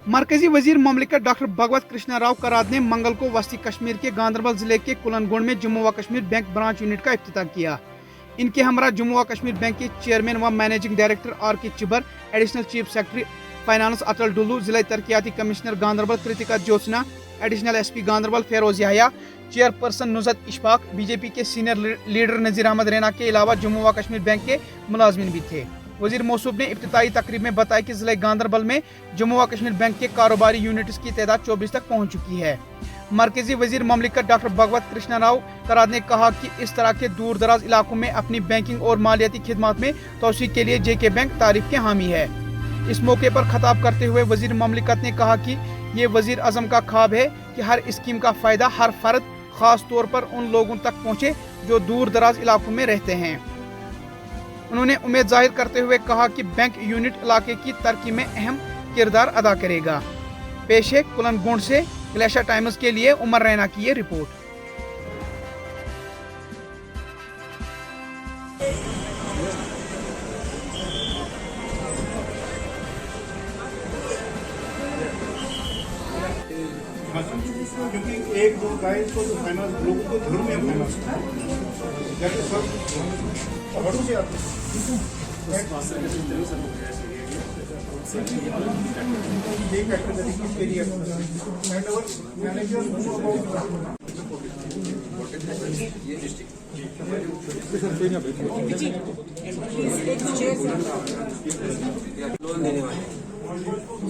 मरकजी वजीर ममलिकत डॉक्टर भगवत कृष्णा राव कराद ने मंगल को वस्ती कश्मीर के गांधरबल जिले के कुलनगोंड में जम्मू व कश्मीर बैंक ब्रांच यूनिट का इफ्तिताह किया। इनके हमरा जम्मू व कश्मीर बैंक के चेयरमैन व managing director R K Chibber, additional chief secretary finance Atal Dulloo, जिला तरक्याती commissioner Ganderbal Kritika Jyotsna, additional SP Ganderbal Feroz Yahya, chairperson Nusrat Ishfaq, BJP के सीनियर लीडर नजीर अहमद रैना के अलावा जम्मू व कश्मीर बैंक के मुलाजमीन भी थे। वजीर मौसूफ ने इफ्तिताई तकरीब में बताया कि जिले गांधरबल में जम्मू व कश्मीर बैंक के कारोबारी यूनिट्स की तादाद 24 तक पहुंच चुकी है। मरकजी वजीर ममलिकत डॉक्टर भगवत कृष्णा राव कराद ने कहा कि इस तरह के दूर दराज इलाकों में अपनी बैंकिंग और मालियाती खिदमात में तोसी के लिए जेके बैंक तारीफ के हामी है। इस मौके पर खिताब करते हुए वजीर ममलिकत ने कहा कि ये वजीर आजम का ख्वाब है कि हर स्कीम का फायदा हर फर्द, खास तौर पर उन लोगों तक पहुँचे जो दूर दराज इलाकों में रहते हैं। उन्होंने उम्मीद जाहिर करते हुए कहा कि बैंक यूनिट इलाके की तरक्की में अहम किरदार अदा करेगा। पेश है कुलनगोंड से ग्लेशियर टाइम्स के लिए उमर रैना की ये रिपोर्ट। क्योंकि एक दो गाइस को जो फाइनेंस लोगों को घरों में फाइनेंस जैसे सब घरों से आते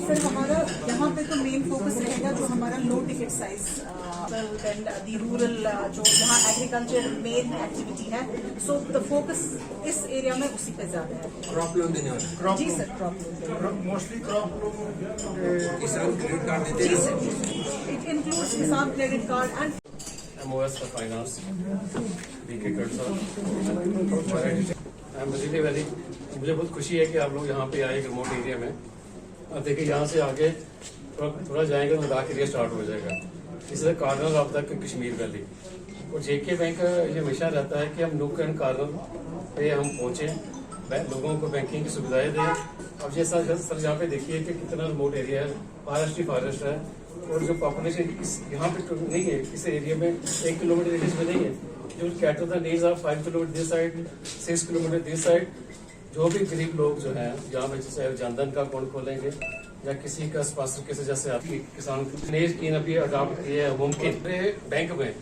सर हमारा यहाँ पे तो मेन फोकस रहेगा जो हमारा low ticket size the rural जो यहाँ एग्रीकल्चर मेन एक्टिविटी है, सो द फोकस इस एरिया में उसी पे ज्यादा है। क्रॉप लोन देने वाले जी sir, crop loan mostly crop लोग किसान क्रेडिट कार्ड देते जी हैं। Sir, it includes Kisan credit card and MOS for finance, BK Karsal. I'm really very, मुझे बहुत खुशी है कि आप लोग यहाँ पे आए रिमोट एरिया में। अब देखिए यहाँ से आगे थोड़ा जाएंगे तो लद्दाख एरिया स्टार्ट हो जाएगा। इसलिए corner of the Kashmir valley और जेके बैंक ये हमेशा रहता है कि हम नुक एंड कार्नर पे हम पहुँचे, लोगों को बैंकिंग की सुविधाएं दें। अब जैसा सर यहाँ पे देखिए कि कितना रिमोट एरिया है, फॉरेस्ट है और जो पॉपुलेशन यहाँ पे तो नहीं है, इस एरिया में 1 किलोमीटर रेडियस में नहीं है। जो cater the needs of 5 kilometre this side, 6 kilometre this side, जो भी गरीब लोग जो हैं यहाँ पे जैसे जनधन का अकाउंट खोलेंगे या किसी का स्पॉन्सर कैसे जैसे आपकी किसान स्कीम अभी अडॉप्ट की है मुमकिन बैंक में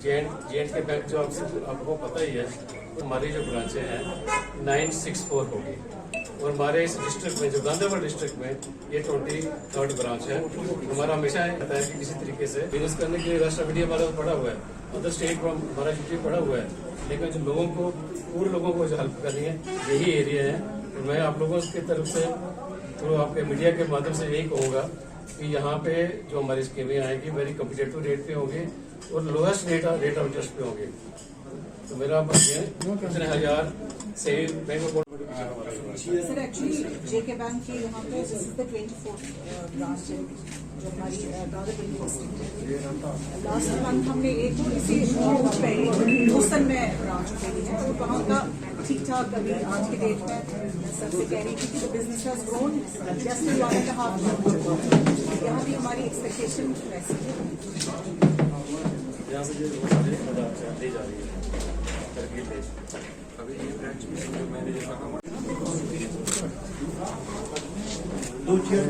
जेएंड के बैंक जो आपको पता ही है, हमारी जो ब्रांचें हैं 964 होगी और हमारे इस डिस्ट्रिक्ट में जो गांधरबल डिस्ट्रिक्ट में ये 23rd ब्रांच है। हमारा हमेशा रहता है कि किसी तरीके से बिजनेस करने के लिए राष्ट्र मीडिया हमारा पड़ा हुआ है, अदर स्टेट को हमारा ड्यूटी पड़ा हुआ है, लेकिन जो लोगों को पूरे लोगों को जो हेल्प करनी है यही एरिया है। और मैं आप लोगों की तरफ से तो आपके मीडिया के माध्यम से यही कहूँगा कि यहाँ पे जो हमारी स्कीमें आएंगी वेरी कम्पिटेटिव रेट पे होंगी और लोएस्ट रेट ऑफ इंटरेस्ट पे होंगे। तो मेरा कितने हजार से बैंक सर एक्चुअली जेके बैंक के यहाँ पे this is the 24th branch है जो हमारी गांधरबल यूनिवर्सिटी। लास्ट मंथ हमने एक इसी ह्यूस्टन में ब्रांच खोली है, तो वहाँ का ठीक ठाक अभी आज की डेट में सर से कह रही थी कि business has grown just in 1.5 months। यहाँ भी हमारी एक्सपेक्टेशन वैसी है। यहाँ से जो दी जा रही है अभी ये ब्रांच में जो मैंने देखा दो चेयर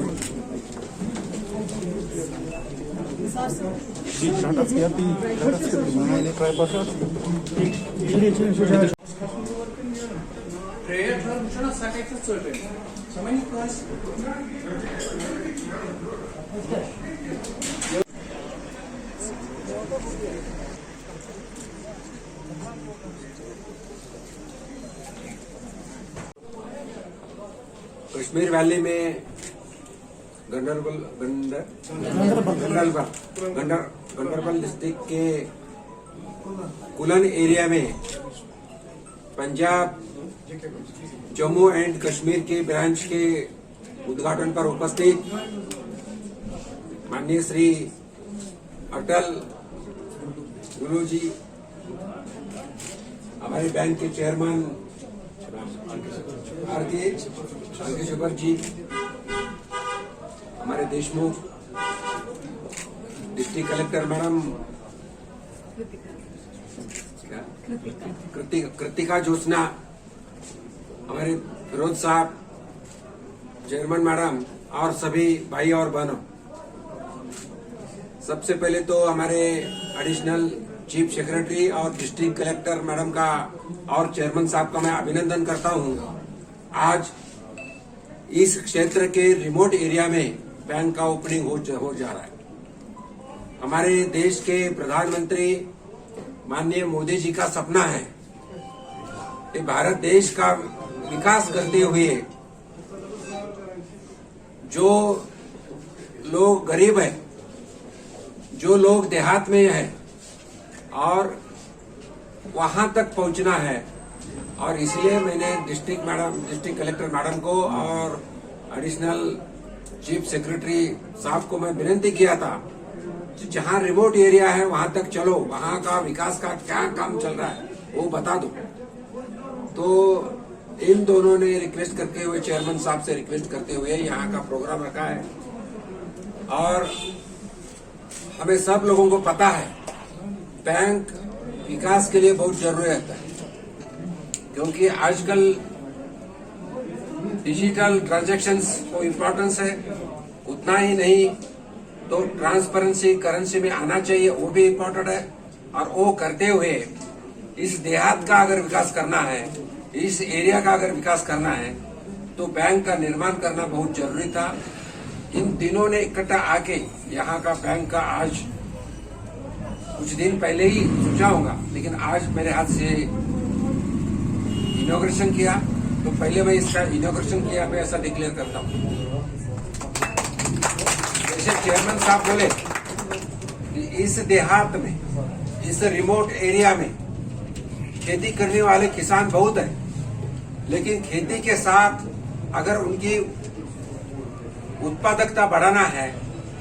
कश्मीर वैली में गंडरबल डिस्ट्रिक्ट के कुलन एरिया में पंजाब जम्मू एंड कश्मीर के ब्रांच के उद्घाटन पर उपस्थित माननीय श्री अटल डुल्लू जी, हमारे बैंक के चेयरमैन आर के चिबर जी, हमारे Deshmukh district collector madam Kritika Jyotsna, हमारे फिरोज साहब, चेयरमैन मैडम और सभी भाई और बहनों, सबसे पहले तो हमारे एडिशनल चीफ सेक्रेटरी और डिस्ट्रिक्ट कलेक्टर मैडम का और चेयरमैन साहब का मैं अभिनंदन करता हूं। आज इस क्षेत्र के रिमोट एरिया में बैंक का ओपनिंग हो जा रहा है। हमारे देश के प्रधानमंत्री माननीय मोदी जी का सपना है कि भारत देश का विकास करते हुए जो लोग गरीब है, जो लोग देहात में है और वहां तक पहुंचना है। और इसलिए मैंने डिस्ट्रिक्ट कलेक्टर मैडम को और एडिशनल चीफ सेक्रेटरी साहब को मैं विनती किया था कि जहां रिमोट एरिया है वहां तक चलो, वहां का विकास का क्या काम चल रहा है वो बता दो। तो इन दोनों ने रिक्वेस्ट करते हुए, चेयरमैन साहब से रिक्वेस्ट करते हुए यहाँ का प्रोग्राम रखा है। और हमें सब लोगों को पता है बैंक विकास के लिए बहुत जरूरी रहता है, क्योंकि आजकल डिजिटल ट्रांजैक्शंस को इम्पोर्टेंस है, उतना ही नहीं तो ट्रांसपेरेंसी करेंसी में आना चाहिए, वो भी इम्पोर्टेंट है। और वो करते हुए इस देहात का अगर विकास करना है, इस एरिया का अगर विकास करना है तो बैंक का निर्माण करना बहुत जरूरी था। इन तीनों ने इकट्ठा आके यहाँ का बैंक का आज कुछ दिन पहले ही सोचा होगा, लेकिन आज मेरे हाथ से इनॉग्रेशन किया। तो पहले मैं इसका इनॉग्रेशन किया, मैं ऐसा डिक्लेयर करता हूँ। जैसे चेयरमैन साहब बोले कि इस देहात में, इस रिमोट एरिया में खेती करने वाले किसान बहुत हैं, लेकिन खेती के साथ अगर उनकी उत्पादकता बढ़ाना है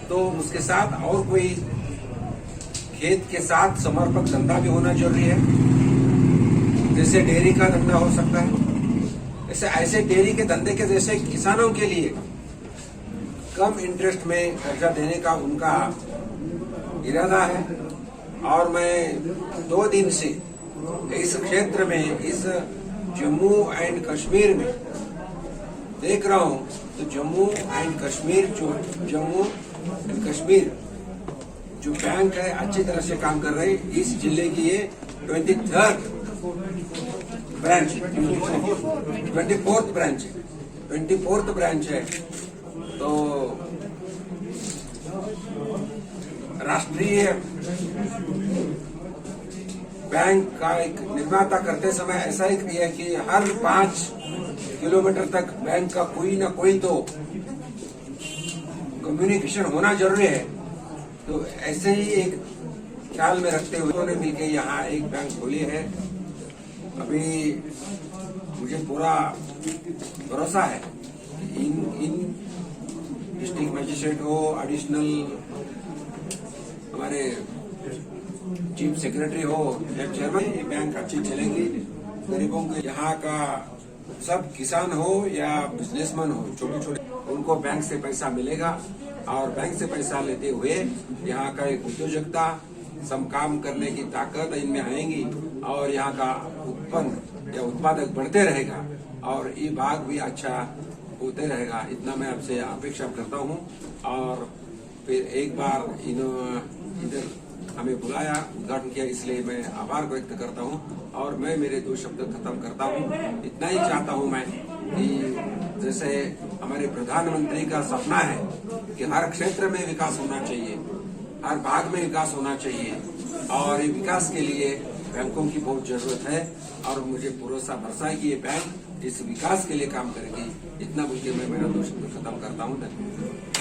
तो उसके साथ और कोई खेत के साथ समर्पक धंधा भी होना जरूरी है। जैसे डेयरी का धंधा हो सकता है, ऐसे डेयरी के धंधे के जैसे किसानों के लिए कम इंटरेस्ट में कर्जा देने का उनका इरादा है। और मैं 2 दिन से इस क्षेत्र में, इस जम्मू एंड कश्मीर में देख रहा हूं, तो जम्मू एंड कश्मीर जो बैंक है अच्छी तरह से काम कर रहे हैं। इस जिले की ये 24th ब्रांच है। तो राष्ट्रीय बैंक का एक निर्माता करते समय ऐसा ही किया कि हर 5 किलोमीटर तक बैंक का कोई ना कोई तो कम्युनिकेशन होना जरूरी है। तो ऐसे ही एक ख्याल में रखते हुए उन्होंने मिलकर यहाँ एक बैंक खोली है। अभी मुझे पूरा भरोसा है कि इन डिस्ट्रिक्ट मजिस्ट्रेट हो, एडिशनल हमारे चीफ सेक्रेटरी हो या चेयरमैन, ये बैंक अच्छी चलेगी। गरीबों के यहाँ का सब किसान हो या बिजनेसमैन हो, छोटे छोटे, उनको बैंक से पैसा मिलेगा। और बैंक से पैसा लेते हुए यहाँ का एक उद्योजकता, सम काम करने की ताकत इनमें आएंगी और यहाँ का उत्पन्न या उत्पादक बढ़ते रहेगा और ये भाग भी अच्छा होते रहेगा। इतना मैं आपसे अपेक्षा करता हूँ। और फिर एक बार इधर हमें बुलाया, उद्घाटन किया, इसलिए मैं आभार व्यक्त करता हूँ। और मैं मेरे 2 शब्द खत्म करता हूँ। इतना ही चाहता हूँ मैं कि जैसे हमारे प्रधानमंत्री का सपना है कि हर क्षेत्र में विकास होना चाहिए, हर भाग में विकास होना चाहिए, और ये विकास के लिए बैंकों की बहुत जरूरत है। और मुझे भरोसा है कि ये बैंक इस विकास के लिए काम करेगी। इतना बोल के मैं मेरा 2 शब्द खत्म करता हूँ। धन्यवाद।